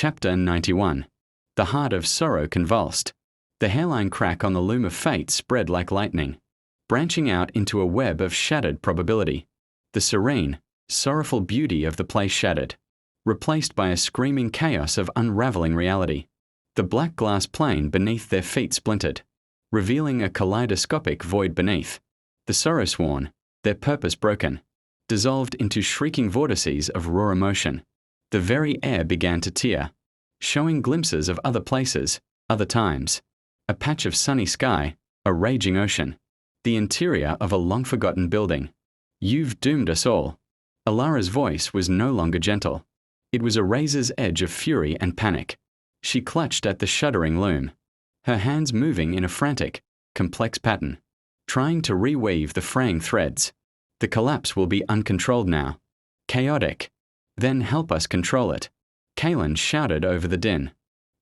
Chapter 91. The heart of sorrow convulsed. The hairline crack on the Loom of Fate spread like lightning, branching out into a web of shattered probability. The serene, sorrowful beauty of the place shattered, replaced by a screaming chaos of unraveling reality. The black glass plane beneath their feet splintered, revealing a kaleidoscopic void beneath. The sorrow-sworn, their purpose broken, dissolved into shrieking vortices of raw emotion. The very air began to tear, showing glimpses of other places, other times. A patch of sunny sky, a raging ocean. The interior of a long-forgotten building. "You've doomed us all." Elara's voice was no longer gentle. It was a razor's edge of fury and panic. She clutched at the shuddering loom, her hands moving in a frantic, complex pattern, trying to reweave the fraying threads. The collapse will be uncontrolled now. Chaotic. Then help us control it. Kaelen shouted over the din,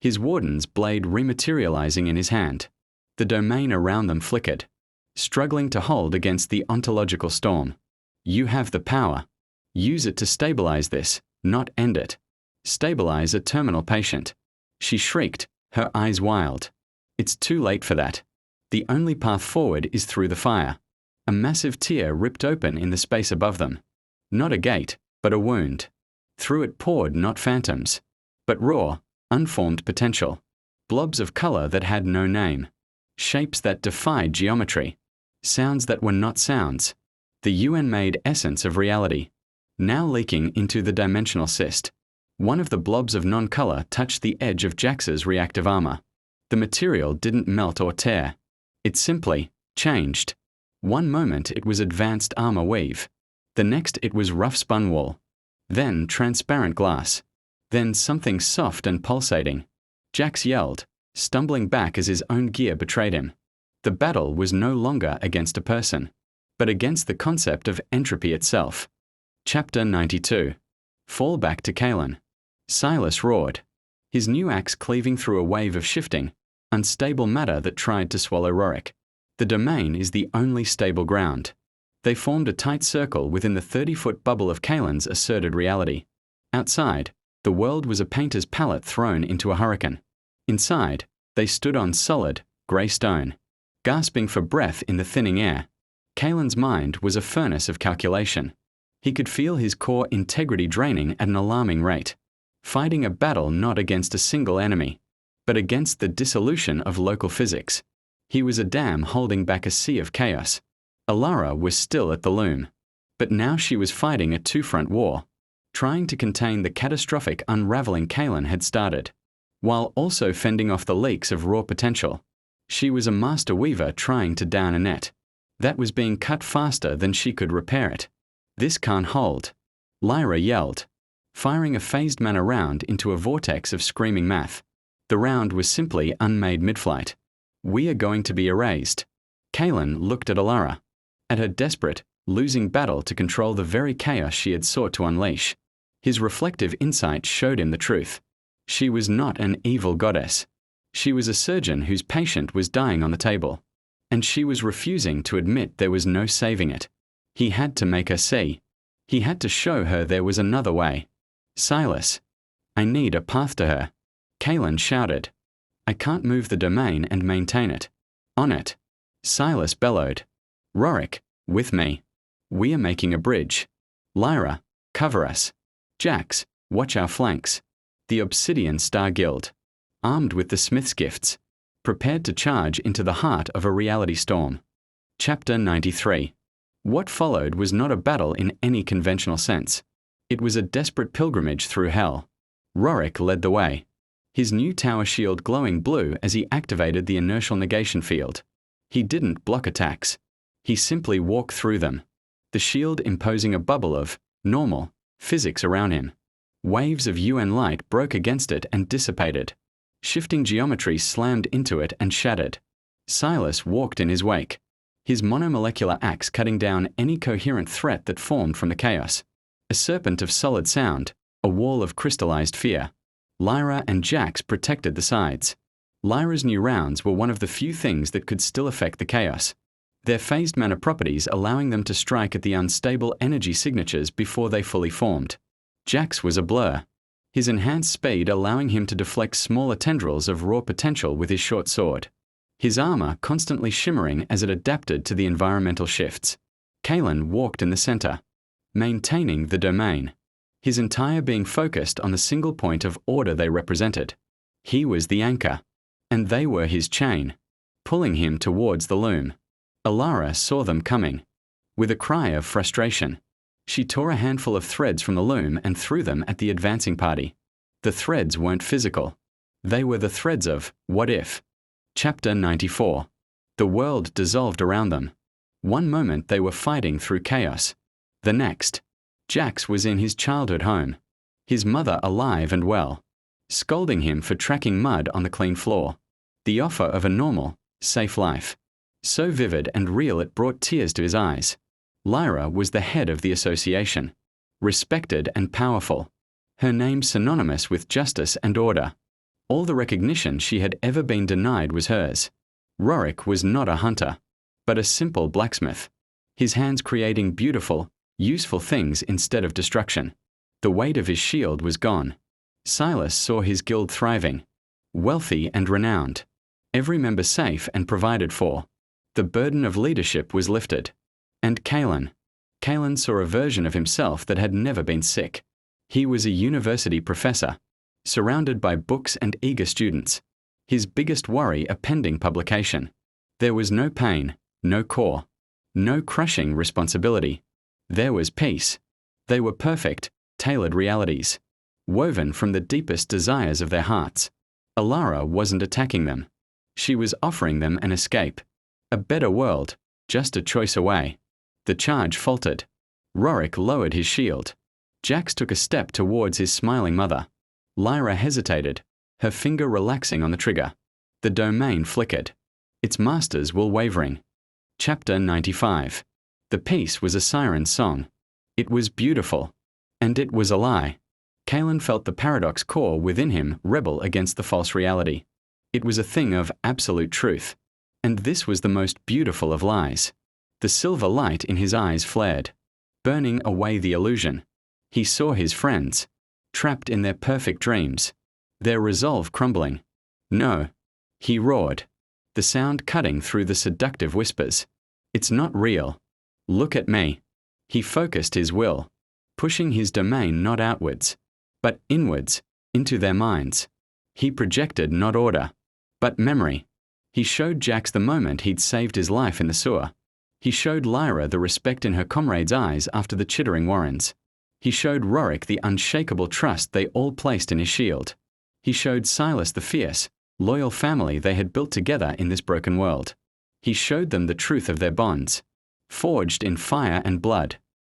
his Warden's blade rematerializing in his hand. The domain around them flickered, struggling to hold against the ontological storm. "You have the power. Use it to stabilize this, not end it. Stabilize a terminal patient." She shrieked, her eyes wild. "It's too late for that. The only path forward is through the fire." A massive tear ripped open in the space above them. Not a gate, but a wound. Through it poured not phantoms, but raw, unformed potential. Blobs of color that had no name. Shapes that defied geometry. Sounds that were not sounds. The UN-made essence of reality, now leaking into the dimensional cyst. One of the blobs of non-color touched the edge of Jax's reactive armor. The material didn't melt or tear. It simply changed. One moment it was advanced armor weave. The next it was rough spun wool. Then transparent glass. Then something soft and pulsating. Jax yelled, stumbling back as his own gear betrayed him. The battle was no longer against a person, but against the concept of entropy itself. Chapter 92. Fall back to Kaelen. Silas roared, his new axe cleaving through a wave of shifting, unstable matter that tried to swallow Rorick. The domain is the only stable ground. They formed a tight circle within the 30-foot bubble of Kaelen's asserted reality. Outside, the world was a painter's palette thrown into a hurricane. Inside, they stood on solid, grey stone, gasping for breath in the thinning air. Kaelen's mind was a furnace of calculation. He could feel his core integrity draining at an alarming rate, fighting a battle not against a single enemy, but against the dissolution of local physics. He was a dam holding back a sea of chaos. Elara was still at the loom, but now she was fighting a two-front war, trying to contain the catastrophic unraveling Kaelen had started, while also fending off the leaks of raw potential. She was a master weaver trying to down a net that was being cut faster than she could repair it. "This can't hold," Lyra yelled, firing a phased mana round into a vortex of screaming math. The round was simply unmade mid-flight. "We are going to be erased." Kaelen looked at Elara, at her desperate, losing battle to control the very chaos she had sought to unleash. His reflective insight showed him the truth. She was not an evil goddess. She was a surgeon whose patient was dying on the table, and she was refusing to admit there was no saving it. He had to make her see. He had to show her there was another way. "Silas, I need a path to her," Kaelen shouted. "I can't move the domain and maintain it." "On it," Silas bellowed. "Rorick, with me. We are making a bridge. Lyra, cover us. Jax, watch our flanks." The Obsidian Star Guild, armed with the Smith's gifts, prepared to charge into the heart of a reality storm. Chapter 93. What followed was not a battle in any conventional sense. It was a desperate pilgrimage through hell. Rorick led the way, his new tower shield glowing blue as he activated the inertial negation field. He didn't block attacks. He simply walked through them, the shield imposing a bubble of normal physics around him. Waves of UN light broke against it and dissipated. Shifting geometry slammed into it and shattered. Silas walked in his wake, his monomolecular axe cutting down any coherent threat that formed from the chaos. A serpent of solid sound, a wall of crystallized fear. Lyra and Jax protected the sides. Lyra's new rounds were one of the few things that could still affect the chaos, their phased mana properties allowing them to strike at the unstable energy signatures before they fully formed. Jax was a blur, his enhanced speed allowing him to deflect smaller tendrils of raw potential with his short sword. His armor constantly shimmering as it adapted to the environmental shifts. Kaelen walked in the center, maintaining the domain, his entire being focused on the single point of order they represented. He was the anchor, and they were his chain, pulling him towards the loom. Elara saw them coming. With a cry of frustration, she tore a handful of threads from the loom and threw them at the advancing party. The threads weren't physical. They were the threads of what if. Chapter 94. The world dissolved around them. One moment they were fighting through chaos. The next, Jax was in his childhood home, his mother alive and well, scolding him for tracking mud on the clean floor. The offer of a normal, safe life. So vivid and real it brought tears to his eyes. Lyra was the head of the association, respected and powerful, her name synonymous with justice and order. All the recognition she had ever been denied was hers. Rorick was not a hunter, but a simple blacksmith, his hands creating beautiful, useful things instead of destruction. The weight of his shield was gone. Silas saw his guild thriving, wealthy and renowned, every member safe and provided for. The burden of leadership was lifted. And Kaelen saw a version of himself that had never been sick. He was a university professor, surrounded by books and eager students. His biggest worry a pending publication. There was no pain, no core, no crushing responsibility. There was peace. They were perfect, tailored realities, woven from the deepest desires of their hearts. Elara wasn't attacking them. She was offering them an escape. A better world, just a choice away. The charge faltered. Rorick lowered his shield. Jax took a step towards his smiling mother. Lyra hesitated, her finger relaxing on the trigger. The domain flickered. Its masters were wavering. Chapter 95. The piece was a siren's song. It was beautiful. And it was a lie. Kaelen felt the paradox core within him rebel against the false reality. It was a thing of absolute truth. And this was the most beautiful of lies. The silver light in his eyes flared, burning away the illusion. He saw his friends, trapped in their perfect dreams, their resolve crumbling. No, he roared, the sound cutting through the seductive whispers. It's not real. Look at me. He focused his will, pushing his domain not outwards, but inwards, into their minds. He projected not order, but memory. He showed Jax the moment he'd saved his life in the sewer. He showed Lyra the respect in her comrades' eyes after the chittering warrens. He showed Rorick the unshakable trust they all placed in his shield. He showed Silas the fierce, loyal family they had built together in this broken world. He showed them the truth of their bonds, forged in fire and blood.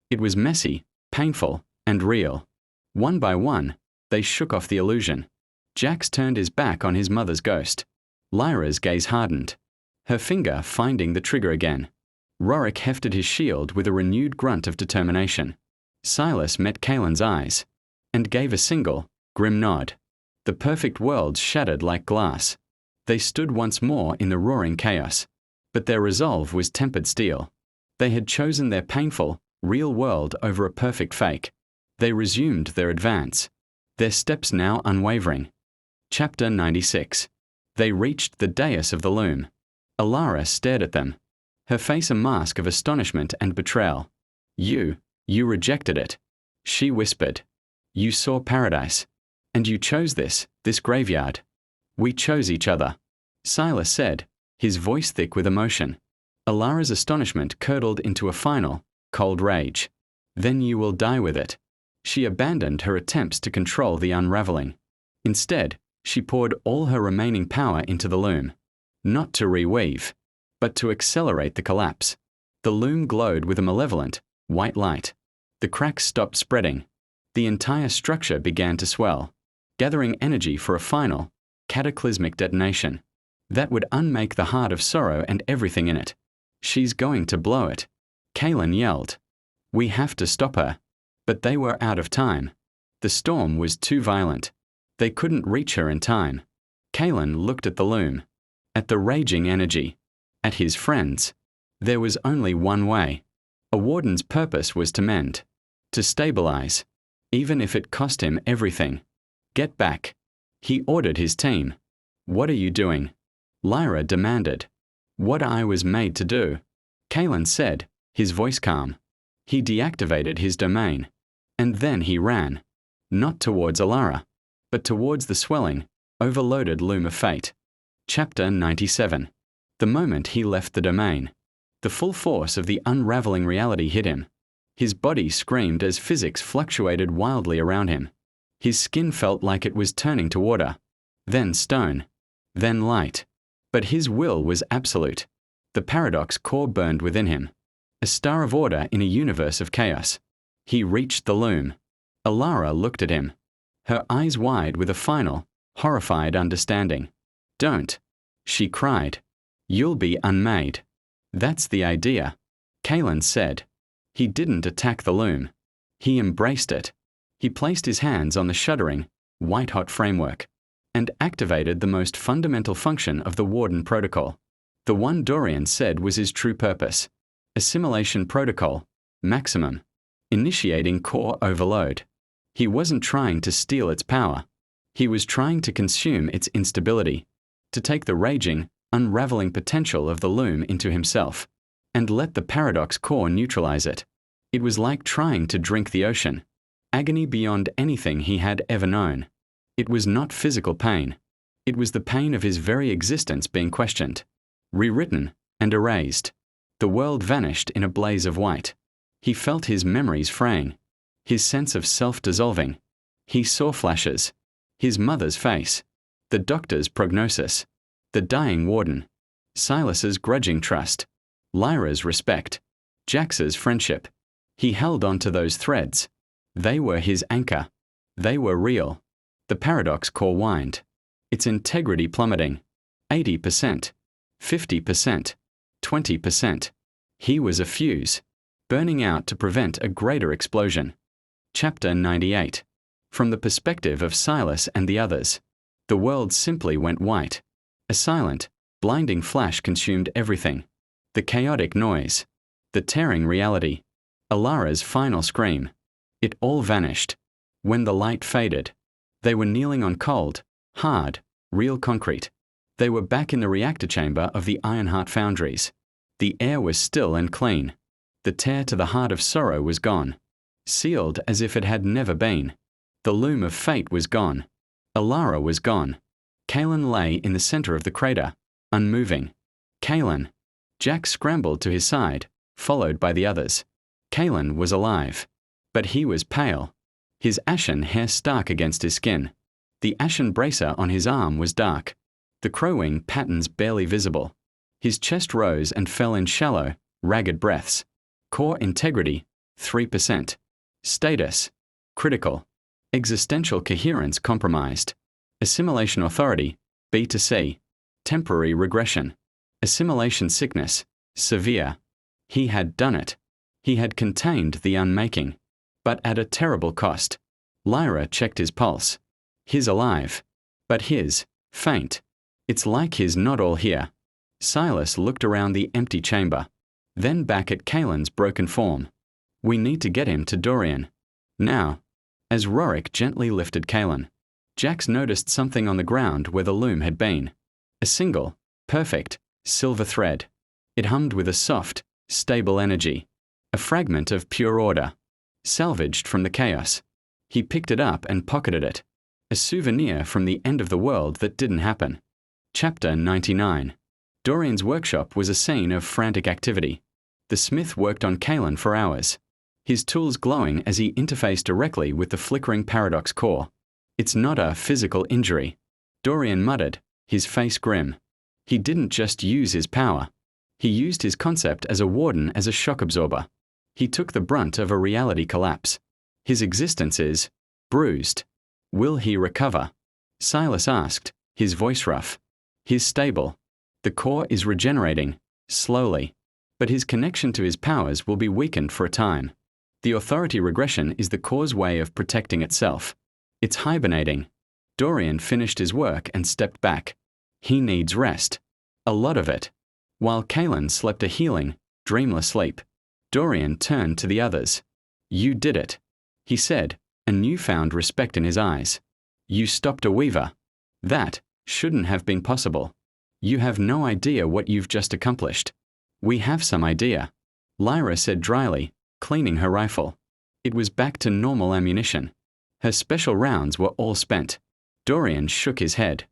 It was messy, painful, and real. One by one, they shook off the illusion. Jax turned his back on his mother's ghost. Lyra's gaze hardened, her finger finding the trigger again. Rorick hefted his shield with a renewed grunt of determination. Silas met Kaelen's eyes, and gave a single, grim nod. The perfect world shattered like glass. They stood once more in the roaring chaos, but their resolve was tempered steel. They had chosen their painful, real world over a perfect fake. They resumed their advance, their steps now unwavering. Chapter 96. They reached the dais of the loom. Elara stared at them, her face a mask of astonishment and betrayal. You rejected it. She whispered. You saw paradise. And you chose this graveyard. We chose each other. Silas said, his voice thick with emotion. Elara's astonishment curdled into a final, cold rage. Then you will die with it. She abandoned her attempts to control the unraveling. Instead, she poured all her remaining power into the loom. Not to reweave, but to accelerate the collapse. The loom glowed with a malevolent, white light. The cracks stopped spreading. The entire structure began to swell, gathering energy for a final, cataclysmic detonation. That would unmake the heart of sorrow and everything in it. She's going to blow it. Kaelen yelled. We have to stop her. But they were out of time. The storm was too violent. They couldn't reach her in time. Kaelen looked at the loom, at the raging energy, at his friends. There was only one way. A warden's purpose was to mend, to stabilize, even if it cost him everything. Get back. He ordered his team. What are you doing? Lyra demanded. What I was made to do. Kaelen said, his voice calm. He deactivated his domain. And then he ran. Not towards Elara, but towards the swelling, overloaded Loom of Fate. Chapter 97. The moment he left the domain, the full force of the unraveling reality hit him. His body screamed as physics fluctuated wildly around him. His skin felt like it was turning to water, then stone, then light. But his will was absolute. The paradox core burned within him. A star of order in a universe of chaos. He reached the loom. Elara looked at him, her eyes wide with a final, horrified understanding. Don't, she cried. You'll be unmade. That's the idea, Kaelen said. He didn't attack the loom. He embraced it. He placed his hands on the shuddering, white-hot framework, and activated the most fundamental function of the Warden protocol. The one Dorian said was his true purpose. Assimilation protocol, maximum, initiating core overload. He wasn't trying to steal its power. He was trying to consume its instability, to take the raging, unraveling potential of the loom into himself, and let the paradox core neutralize it. It was like trying to drink the ocean, agony beyond anything he had ever known. It was not physical pain. It was the pain of his very existence being questioned, rewritten, and erased. The world vanished in a blaze of white. He felt his memories fraying, his sense of self dissolving. He saw flashes. His mother's face, the doctor's prognosis, the dying warden, Silas's grudging trust, Lyra's respect, Jax's friendship. He held on to those threads. They were his anchor. They were real. The paradox core whined, its integrity plummeting. 80%, 50%, 20%. He was a fuse, burning out to prevent a greater explosion. Chapter 98. From the perspective of Silas and the others, the world simply went white. A silent, blinding flash consumed everything. The chaotic noise, the tearing reality, Elara's final scream. It all vanished. When the light faded, they were kneeling on cold, hard, real concrete. They were back in the reactor chamber of the Ironheart Foundries. The air was still and clean. The tear to the heart of sorrow was gone, sealed as if it had never been. The Loom of Fate was gone. Elara was gone. Kaelen lay in the center of the crater, unmoving. Kaelen. Jack scrambled to his side, followed by the others. Kaelen was alive, but he was pale. His ashen hair stark against his skin. The ashen bracer on his arm was dark, the crowing patterns barely visible. His chest rose and fell in shallow, ragged breaths. Core integrity, 3%. Status, critical. Existential coherence compromised. Assimilation authority, B to C. Temporary regression. Assimilation sickness, severe. He had done it. He had contained the unmaking, but at a terrible cost. Lyra checked his pulse. His alive, but his faint. It's like he's not all here. Silas looked around the empty chamber, then back at Kaelen's broken form. We need to get him to Dorian. Now. As Rorick gently lifted Kaelen, Jax noticed something on the ground where the loom had been. A single, perfect, silver thread. It hummed with a soft, stable energy. A fragment of pure order, salvaged from the chaos. He picked it up and pocketed it. A souvenir from the end of the world that didn't happen. Chapter 99. Dorian's workshop was a scene of frantic activity. The smith worked on Kaelen for hours, his tools glowing as he interfaced directly with the flickering paradox core. It's not a physical injury, Dorian muttered, his face grim. He didn't just use his power. He used his concept as a warden as a shock absorber. He took the brunt of a reality collapse. His existence is bruised. Will he recover? Silas asked, his voice rough. He's stable. The core is regenerating, slowly. But his connection to his powers will be weakened for a time. The authority regression is the core's way of protecting itself. It's hibernating. Dorian finished his work and stepped back. He needs rest. A lot of it. While Kaelen slept a healing, dreamless sleep, Dorian turned to the others. You did it, he said, a newfound respect in his eyes. You stopped a weaver. That shouldn't have been possible. You have no idea what you've just accomplished. We have some idea, Lyra said dryly, cleaning her rifle. It was back to normal ammunition. Her special rounds were all spent. Dorian shook his head.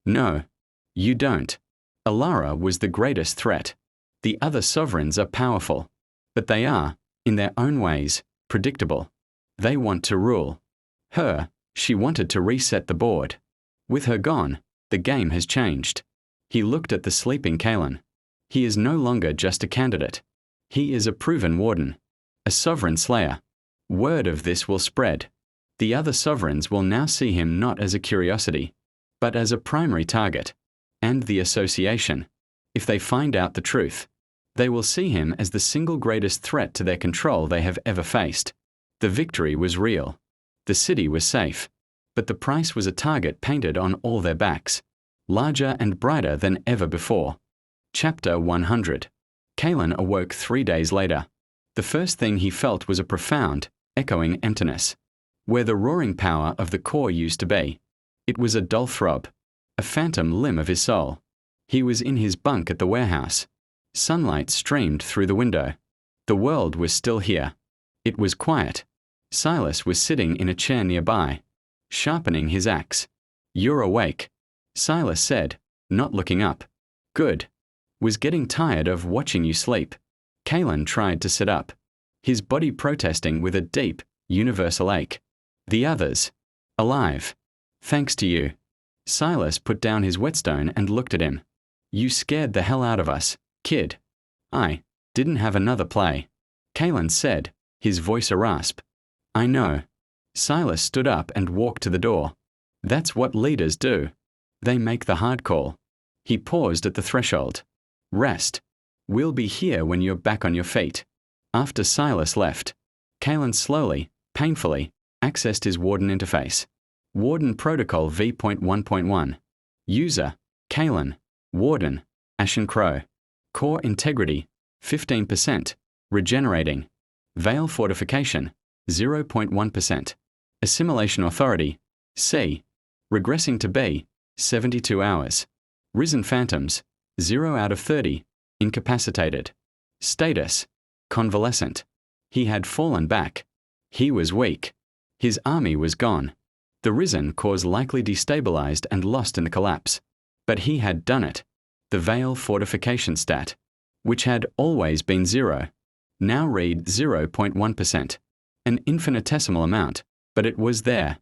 No, you don't. Elara was the greatest threat. The other sovereigns are powerful, but they are, in their own ways, predictable. They want to rule. She wanted to reset the board. With her gone, the game has changed. He looked at the sleeping Kaelen. He is no longer just a candidate. He is a proven warden, a sovereign slayer. Word of this will spread. The other sovereigns will now see him not as a curiosity, but as a primary target. And the association, if they find out the truth, they will see him as the single greatest threat to their control they have ever faced. The victory was real. The city was safe. But the price was a target painted on all their backs, larger and brighter than ever before. Chapter 100. Kaelen awoke 3 days later. The first thing he felt was a profound, echoing emptiness. Where the roaring power of the core used to be, it was a dull throb, a phantom limb of his soul. He was in his bunk at the warehouse. Sunlight streamed through the window. The world was still here. It was quiet. Silas was sitting in a chair nearby, sharpening his axe. You're awake, Silas said, not looking up. Good. Was getting tired of watching you sleep. Kaelen tried to sit up, his body protesting with a deep, universal ache. The others. Alive. Thanks to you. Silas put down his whetstone and looked at him. You scared the hell out of us, kid. I didn't have another play. Kaelen said, his voice a rasp. I know. Silas stood up and walked to the door. That's what leaders do. They make the hard call. He paused at the threshold. Rest. We'll be here when you're back on your feet. After Silas left, Kaelen slowly, painfully, accessed his Warden interface. Warden Protocol v.1.1. User, Kaelen. Warden, Ashen Crow. Core integrity, 15%. Regenerating. Veil fortification, 0.1%. Assimilation authority, C. Regressing to B, 72 hours. Risen phantoms, 0 out of 30. Incapacitated. Status, convalescent. He had fallen back. He was weak. His army was gone. The Risen cause likely destabilized and lost in the collapse. But he had done it. The Veil fortification stat, which had always been 0, now read 0.1%. An infinitesimal amount, but it was there.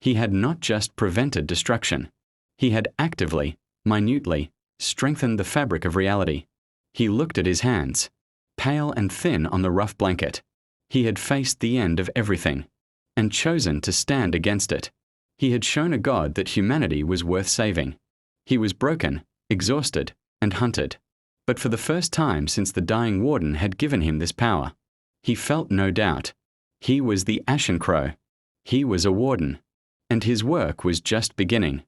He had not just prevented destruction. He had actively, minutely, strengthened the fabric of reality. He looked at his hands, pale and thin on the rough blanket. He had faced the end of everything, and chosen to stand against it. He had shown a god that humanity was worth saving. He was broken, exhausted, and hunted. But for the first time since the dying Warden had given him this power, he felt no doubt. He was the Ashen Crow. He was a Warden. And his work was just beginning.